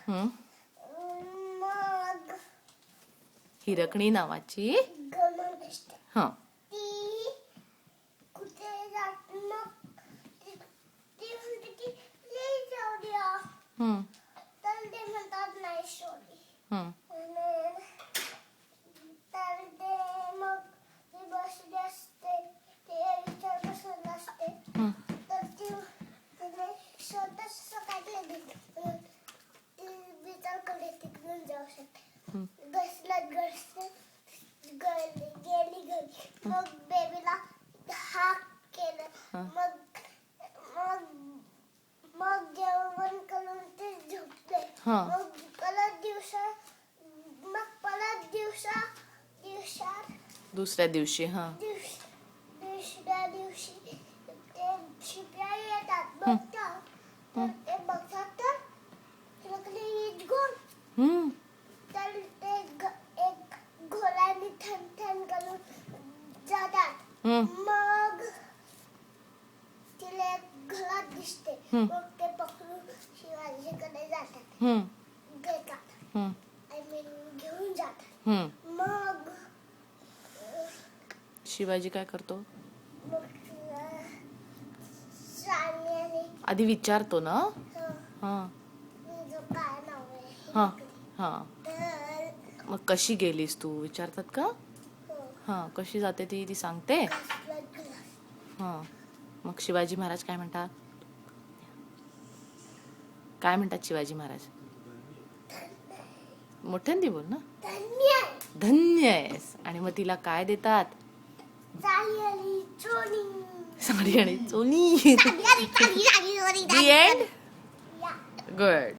हम्म. मग हिरकणी नावाची गमन असते. हा ती कुठे जात मग ती म्हणते की प्लीज जाऊ द्या. हम्म. तर ते म्हणतात नाही सॉरी. हम्म. तर ते मग ती बसली असते. ते विचार बसत असते. हम्म. तर तिने स्वतःच सकाळी ती विचार करते तिकडून जाऊ शकते. घसरत गेली घरी. मग बेबीला हाक केलं. मग मग जेवण करून ते झोपले. हा. मग दुसऱ्या दिवशी हा दुसऱ्या दिवशी ते शिप्या येतात बघतात. तर ते बघतात तर हिरकणी इज गॉन. हम्म. तर ते एक घोड्याने ठण ठण करून जातात. हम्म. मग तिला एक घरात दिसते. हम्म. मग ते पकडून शिवाजीकडे जातात. हम्म. घेतात. हम्म. आय मीन घेऊन जातात. हम्म. मग शिवाजी काय करतो मग सान्याने आधी विचारतो ना हा तुझं काय नाव आहे हा हिरकणी. हा तर मग कशी गेलीस तू विचारतात का हो, हा कशी जाते ती सांगते घासला ग्लास. हा मग शिवाजी महाराज काय म्हणतात काय म्हणतात शिवाजी महाराज मोठ्यांदी बोल ना धन्य धन्य आहेस आणि मग तिला काय देतात साडी आणि चोळी. साडी आणि चोली साडी आणि चोळी. The end? या. Good.